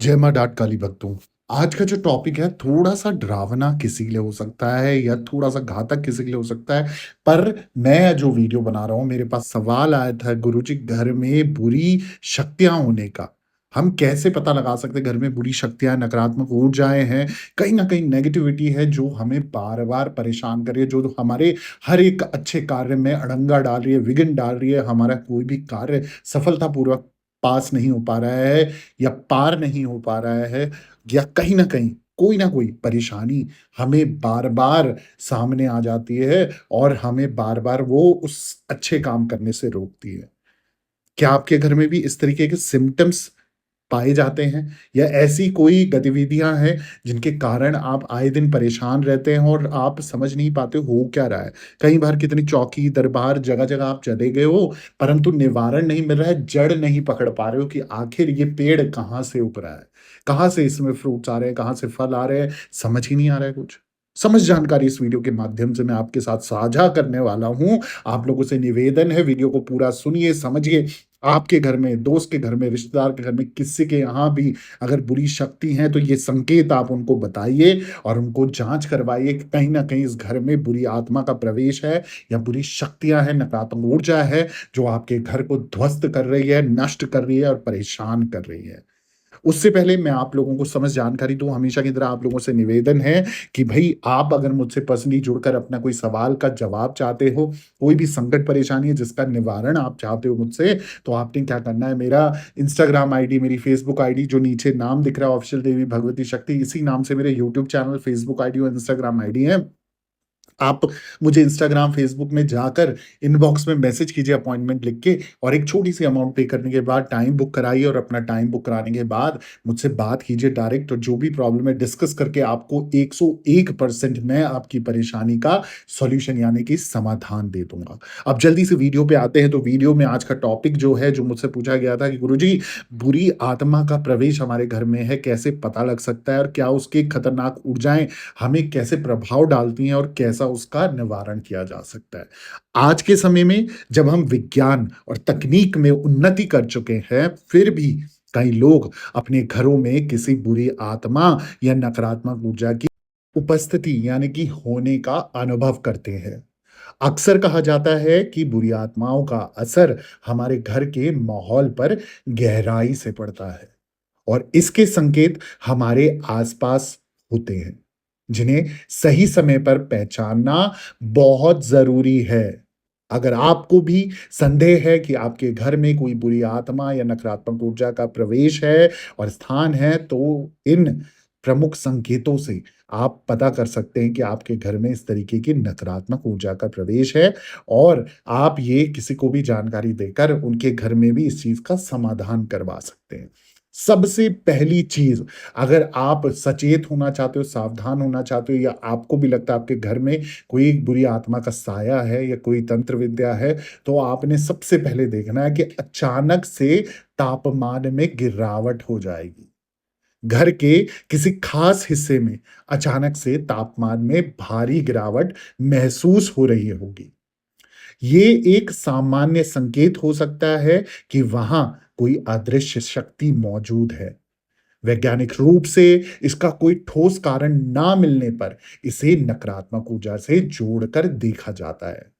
जय माँ डाँट काली भगतों। आज का जो टॉपिक है थोड़ा-सा डरावना किसी के लिए हो सकता है या थोड़ा-सा घातक किसी के लिए हो सकता है। पर मैं जो वीडियो बना रहा हूँ मेरे पास सवाल आया था गुरुजी घर में बुरी शक्तियाँ होने का। हम कैसे पता लगा सकते हैं घर में बुरी शक्तियाँ, नकारात्मक ऊर्जाएँ हैं, कहीं न कहीं नेगेटिविटी है जो हमें बार-बार परेशान कर रही है, जो हमारे हर एक अच्छे कार्य में अड़ंगा डाल रही है, विघ्न डाल रही है, हमारा कोई भी कार्य सफलतापूर्वक पास नहीं हो पा रहा है या पार नहीं हो पा रहा है या कहीं न कहीं कोई न कोई परेशानी हमें बार-बार सामने आ जाती है और हमें बार-बार वो उस अच्छे काम करने से रोकती है। क्या आपके घर में भी इस तरीके के सिम्पटम्स पाए जाते हैं या ऐसी कोई गतिविधियाँ हैं जिनके कारण आप आए दिन परेशान रहते हैं और आप समझ नहीं पाते हो क्या रहा है? कई बार कितनी चौकी, दरबार जगह-जगह आप चले गए हो, परंतु निवारण नहीं मिल रहा है, जड़ नहीं पकड़ पा रहे हो कि आखिर ये पेड़ कहाँ से उग रहा है? कहाँ से इसमें फ्रूट्स आ रहे हैं, कहाँ से फल आ रहे हैं, समझ ही नहीं आ रहा है कुछ। समझ जानकारी इस वीडियो के माध्यम से मैं आपके साथ साझा करने वाला हूँ। आप लोगों से निवेदन है वीडियो को पूरा सुनिए, समझिए। आपके घर में, दोस्त के घर में, रिश्तेदार के घर में, किसी के यहाँ भी अगर बुरी शक्ति है तो ये संकेत आप उनको बताइए और उनको जाँच करवाइए कि कहीं न कहीं इस घर में बुरी आत्मा का प्रवेश है या बुरी शक्तियाँ हैं, नकारात्मक ऊर्जा है जो आपके घर को ध्वस्त कर रही है, नष्ट कर रही है और परेशान कर रही है। उससे पहले मैं आप लोगों को समस्त जानकारी दूँ, हमेशा की तरह आप लोगों से निवेदन है कि भई आप अगर मुझसे पर्सनली जुड़कर अपना कोई सवाल का जवाब चाहते हो, कोई भी संकट परेशानी है जिसका निवारण आप चाहते हो मुझसे, तो आपने क्या करना है मेरा इंस्टाग्राम आईडी, मेरी फेसबुक आईडी जो नीचे नाम दिख रहा है ऑफ़िशियल देवी भगवती शक्ति, इसी नाम से मेरे यूट्यूब चैनल, फेसबुक आईडी और इंस्टाग्राम आईडी है। आप मुझे इंस्टाग्राम, फ़ेसबुक में जाकर इनबॉक्स में मैसेज कीजिए अपॉइंटमेंट लिख के और एक छोटी-सी अमाउंट पे करने के बाद टाइम बुक कराइए और अपना टाइम बुक कराने के बाद मुझसे बात कीजिए डायरेक्ट और जो भी प्रॉब्लम है डिस्कस करके आपको 101% मैं आपकी परेशानी का सॉल्यूशन यानी कि समाधान दे दूँगा। अब जल्दी से वीडियो पे आते हैं तो वीडियो में आज का टॉपिक जो है जो मुझसे पूछा गया था कि गुरुजी बुरी आत्मा का प्रवेश हमारे घर में है, कैसे पता लग सकता है और क्या उसकी खतरनाक ऊर्जाएँ हमें कैसे प्रभाव डालती हैं और कैसा उसका निवारण किया जा सकता है। आज के समय में जब हम विज्ञान और तकनीक में उन्नति कर चुके हैं, फिर भी कई लोग अपने घरों में किसी बुरी आत्मा या नकारात्मक ऊर्जा की उपस्थिति यानी कि होने का अनुभव करते हैं। अक्सर कहा जाता है कि बुरी आत्माओं का असर हमारे घर के माहौल पर गहराई से पड़ता है और इसके संकेत हमारे आसपास होते हैं, जिन्हें सही समय पर पहचानना बहुत ज़रूरी है। अगर आपको भी संदेह है कि आपके घर में कोई बुरी आत्मा या नकारात्मक ऊर्जा का प्रवेश है और स्थान है, तो इन प्रमुख संकेतों से आप पता कर सकते हैं कि आपके घर में इस तरीके की नकारात्मक ऊर्जा का प्रवेश है और आप ये किसी को भी जानकारी देकर उनके घर में भी इस चीज़ का समाधान करवा सकते हैं। सबसे पहली चीज़, अगर आप सचेत होना चाहते हो, सावधान होना चाहते हो या आपको भी लगता है आपके घर में कोई बुरी आत्मा का साया है या कोई तंत्र विद्या है, तो आपने सबसे पहले देखना है कि अचानक से तापमान में गिरावट हो जाएगी। घर के किसी खास हिस्से में अचानक से तापमान में भारी गिरावट महसूस हो रही होगी। ये एक सामान्य संकेत हो सकता है कि वहाँ कोई अदृश्य शक्ति मौजूद है। वैज्ञानिक रूप से इसका कोई ठोस कारण ना मिलने पर इसे नकारात्मक ऊर्जा से जोड़कर देखा जाता है।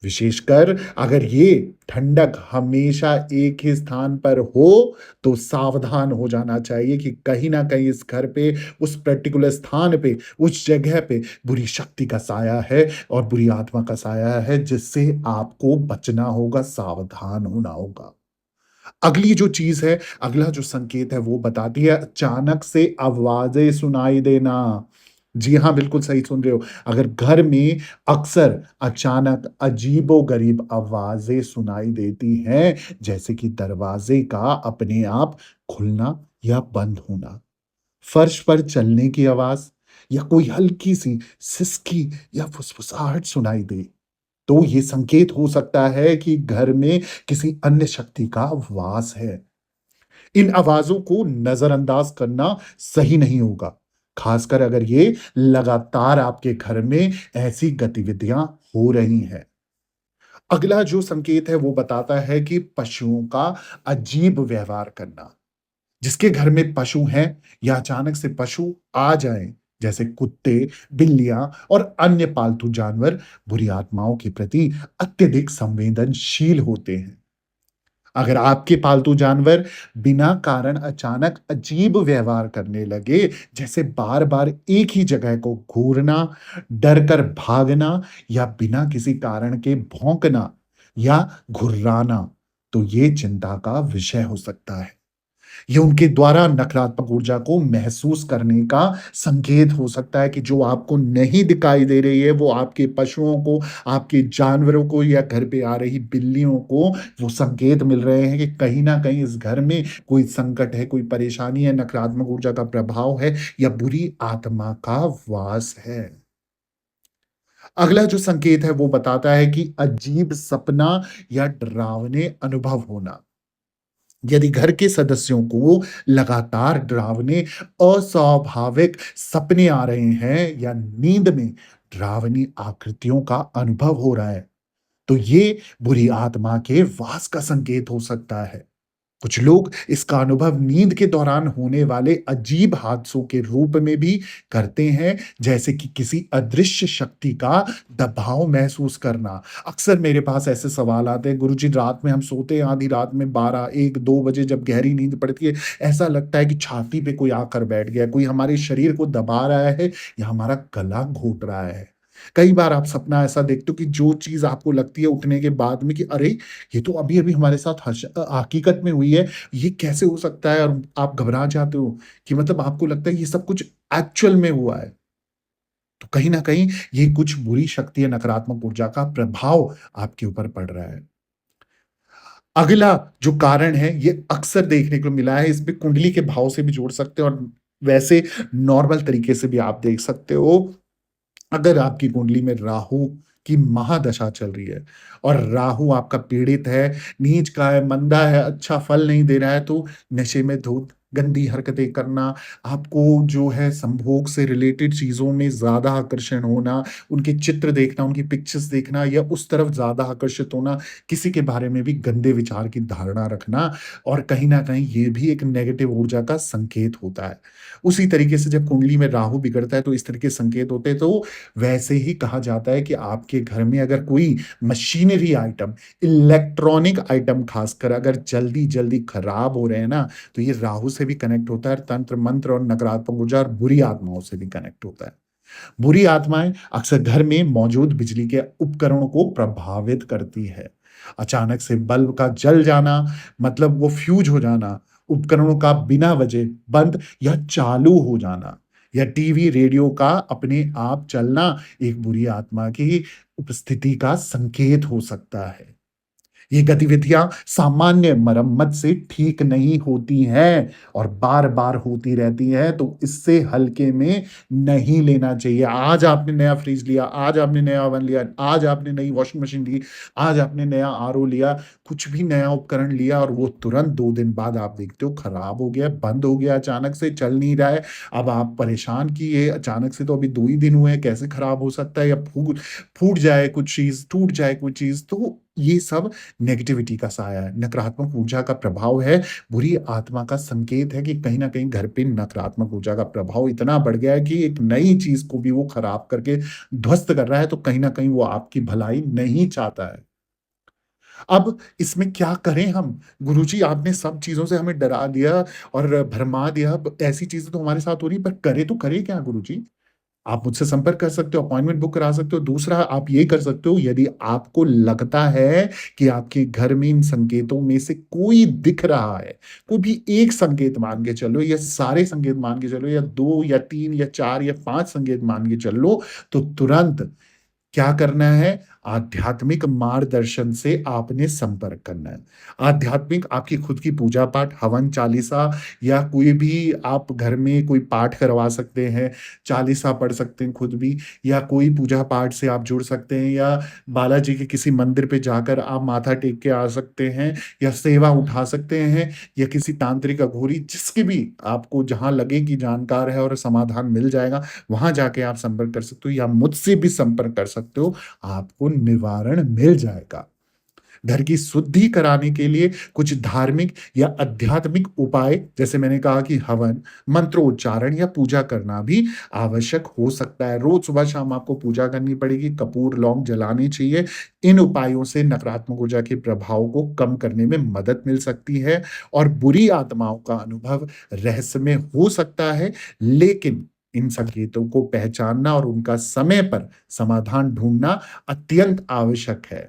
विशेषकर अगर ये ठंडक हमेशा एक ही स्थान पर हो तो सावधान हो जाना चाहिए कि कहीं ना कहीं इस घर पे उस पर्टिकुलर स्थान पे उस जगह पे बुरी शक्ति का साया है और बुरी आत्मा का साया है जिससे आपको बचना होगा, सावधान होना होगा। अगली जो चीज़ है, अगला जो संकेत है वो बताती है अचानक से आवाज़ें सुनाई देना। जी हाँ, बिल्कुल सही सुन रहे हो। अगर घर में अक्सर अचानक अजीबो-गरीब आवाज़ें सुनाई देती हैं, जैसे कि दरवाज़े का अपने आप खुलना या बंद होना, फर्श पर चलने की आवाज़ या कोई हल्की-सी सिसकी या फुसफुसाहट सुनाई दे, तो ये संकेत हो सकता है कि घर में किसी अन्य शक्ति का वास है। इन आवाज़ों को नज़रअंदाज करना सही नहीं होगा, खासकर अगर ये लगातार आपके घर में ऐसी गतिविधियाँ हो रही हैं। अगला जो संकेत है वो बताता है कि पशुओं का अजीब व्यवहार करना। जिसके घर में पशु हैं या अचानक से पशु आ जाएँ, जैसे कुत्ते, बिल्लियाँ और अन्य पालतू जानवर बुरी आत्माओं के प्रति अत्यधिक संवेदनशील होते हैं। अगर आपके पालतू जानवर बिना कारण अचानक अजीब व्यवहार करने लगे, जैसे बार-बार एक ही जगह को घूरना, डर कर भागना या बिना किसी कारण के भौंकना या घुर्राना, तो ये चिंता का विषय हो सकता है। ये उनके द्वारा नकारात्मक ऊर्जा को महसूस करने का संकेत हो सकता है कि जो आपको नहीं दिखाई दे रही है, वो आपके पशुओं को, आपके जानवरों को या घर पे आ रही बिल्लियों को वो संकेत मिल रहे हैं कि कहीं न कहीं इस घर में कोई संकट है, कोई परेशानी है, नकारात्मक ऊर्जा का प्रभाव है या बुरी आत्मा का वास है। अगला जो संकेत है वो बताता है कि अजीब सपना या डरावने अनुभव होना। यदि घर के सदस्यों को लगातार डरावने, अस्वाभाविक सपने आ रहे हैं या नींद में डरावनी आकृतियों का अनुभव हो रहा है, तो ये बुरी आत्मा के वास का संकेत हो सकता है। कुछ लोग इसका अनुभव नींद के दौरान होने वाले अजीब हादसों के रूप में भी करते हैं, जैसे कि किसी अदृश्य शक्ति का दबाव महसूस करना। अक्सर मेरे पास ऐसे सवाल आते हैं, गुरुजी रात में हम सोते हैं आधी रात में 12, 1, 2 बजे जब गहरी नींद पड़ती है, ऐसा लगता है कि छाती पे कोई आकर बैठ गया है, कोई हमारे शरीर को दबा रहा है या हमारा गला घोट रहा है। कई बार आप सपना ऐसा देखते हो कि जो चीज़ आपको लगती है उठने के बाद में कि अरे! ये तो अभी-अभी हमारे साथ हकीकत में हुई है, ये कैसे हो सकता है? और आप घबरा जाते हो कि मतलब आपको लगता है ये सब कुछ एक्चुअल में हुआ है। तो कहीं न कहीं ये कुछ बुरी शक्ति या नकारात्मक ऊर्जा का प्रभाव आपके ऊपर पड़ रहा है। अगला जो कारण है, ये अक्सर देखने को मिला है, इसमें कुंडली के भाव से भी जोड़ सकते हो और वैसे नॉर्मल तरीके से भी आप देख सकते हो। अगर आपकी कुंडली में राहु की महादशा चल रही है और राहु आपका पीड़ित है, नीच का है, मंदा है, अच्छा फल नहीं दे रहा है, तो नशे में धुत, गंदी हरकतें करना, आपको जो है संभोग से रिलेटेड चीज़ों में ज़्यादा आकर्षण होना, उनके चित्र देखना, उनकी पिक्चर्स देखना या उस तरफ ज़्यादा आकर्षित होना, किसी के बारे में भी गंदे विचार की धारणा रखना और कहीं न कहीं ये भी एक नेगेटिव ऊर्जा का संकेत होता है। उसी तरीके से जब कुंडली में राहु बिगड़ता है तो इस तरह के संकेत होते हैं, तो वैसे ही कहा जाता है कि आपके घर में अगर कोई मशीनरी आइटम, इलेक्ट्रॉनिक आइटम खासकर अगर जल्दी-जल्दी खराब हो रहे हैं ना, तो ये राहु से भी कनेक्ट होता है, तंत्र मंत्र और नकारात्मक ऊर्जा और बुरी आत्माओं से भी कनेक्ट होता है। बुरी आत्माएँ अक्सर घर में मौजूद बिजली के उपकरणों को प्रभावित करती है। अचानक से बल्ब का जल जाना, मतलब वो फ्यूज़ हो जाना, उपकरणों का बिना वजह बंद या चालू हो जाना या टीवी, रेडियो का अपने आप चलना एक बुरी आत्मा की उपस्थिति का संकेत हो सकता है। ये गतिविधियाँ सामान्य मरम्मत से ठीक नहीं होती हैं और बार-बार होती रहती हैं, तो इससे हल्के में नहीं लेना चाहिए। आज आपने नया फ्रिज लिया, आज आपने नया ओवन लिया, आज आपने नई वॉशिंग मशीन ली, आज आपने नया आरओ लिया, कुछ भी नया उपकरण लिया और वो तुरंत 2 दिन बाद आप देखते हो खराब हो गया, बंद हो गया, अचानक से चल नहीं रहा है। अब आप परेशान कि ये अचानक से तो अभी 2 ही दिन हुए हैं, कैसे खराब हो सकता है या फूट जाए कुछ चीज़, टूट जाए कोई चीज़, तो ये सब नेगेटिविटी का साया है, नकारात्मक ऊर्जा का प्रभाव है, बुरी आत्मा का संकेत है कि कहीं न कहीं घर पे नकारात्मक ऊर्जा का प्रभाव इतना बढ़ गया है कि एक नई चीज़ को भी वो खराब करके ध्वस्त कर रहा है, तो कहीं न कहीं वो आपकी भलाई नहीं चाहता है। अब इसमें क्या करें हम? गुरुजी आपने सब चीज़ों से हमें डरा दिया और भरमा दिया, अब ऐसी चीज़ें तो हमारे साथ हो रही है, पर करें क्या गुरुजी? आप मुझसे संपर्क कर सकते हो, अपॉइंटमेंट बुक करा सकते हो। दूसरा आप ये कर सकते हो, यदि आपको लगता है कि आपके घर में इन संकेतों में से कोई दिख रहा है, कोई भी एक संकेत मान के चलो या सारे संकेत मान के चलो या 2 या 3 या 4 या 5 संकेत मान के चल लो, तो तुरंत क्या करना है? आध्यात्मिक मार्गदर्शन से आपने संपर्क करना है। आध्यात्मिक आपकी खुद की पूजा-पाठ, हवन चालीसा या कोई भी आप घर में कोई पाठ करवा सकते हैं, चालीसा पढ़ सकते हैं खुद भी या कोई पूजा-पाठ से आप जुड़ सकते हैं या बालाजी के किसी मंदिर पे जाकर आप माथा टेक के आ सकते हैं या सेवा उठा सकते हैं या किसी तांत्रिक अघोरी जिसकी भी आपको जहाँ लगे कि जानकार है और समाधान मिल जाएगा, वहाँ जाके आप संपर्क कर सकते हो या मुझसे भी संपर्क कर सकते हो, आपको निवारण मिल जाएगा। घर की शुद्धि कराने के लिए कुछ धार्मिक या आध्यात्मिक उपाय, जैसे मैंने कहा कि हवन, मंत्रोच्चारण या पूजा करना भी आवश्यक हो सकता है। रोज़ सुबह-शाम आपको पूजा करनी पड़ेगी, कपूर, लौंग जलाने चाहिए। इन उपायों से नकारात्मक ऊर्जा के प्रभाव को कम करने में मदद मिल सकती है और बुरी आत्माओं का अनुभव रहस्यमय हो सकता है, लेकिन इन संकेतों को पहचानना और उनका समय पर समाधान ढूँढना अत्यंत आवश्यक है।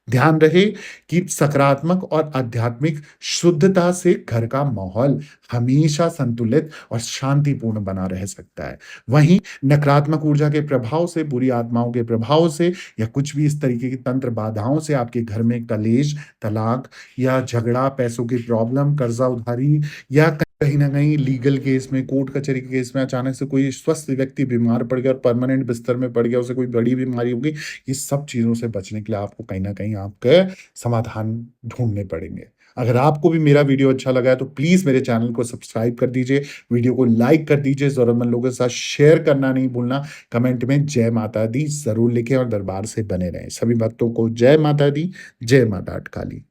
ध्यान रहे कि सकारात्मक और आध्यात्मिक शुद्धता से घर का माहौल हमेशा संतुलित और शांतिपूर्ण बना रह सकता है। वहीं नकारात्मक ऊर्जा के प्रभाव से, बुरी आत्माओं के प्रभाव से या कुछ भी इस तरीके की तंत्र बाधाओं से आपके घर में कलेश, तलाक या झगड़ा, पैसों की प्रॉब्लम, कर्जा उधारी या कहीं न कहीं लीगल केस में, कोर्ट कचहरी के केस में अचानक से कोई स्वस्थ व्यक्ति बीमार पड़ गया और परमानेंट बिस्तर में पड़ गया, उसे कोई बड़ी बीमारी हो गई, ये सब चीज़ों से बचने के लिए आपको कहीं न कहीं आपके समाधान ढूँढने पड़ेंगे। अगर आपको भी मेरा वीडियो अच्छा लगा है तो प्लीज़ मेरे चैनल को सब्सक्राइब कर दीजिए, वीडियो को लाइक कर दीजिए, ज़रूरतमंद लोगों के साथ शेयर करना नहीं भूलना, कमेंट में जय माता दी ज़रूर लिखें और दरबार से बने रहें। सभी भक्तों को जय माता दी, जय माता अटकाली।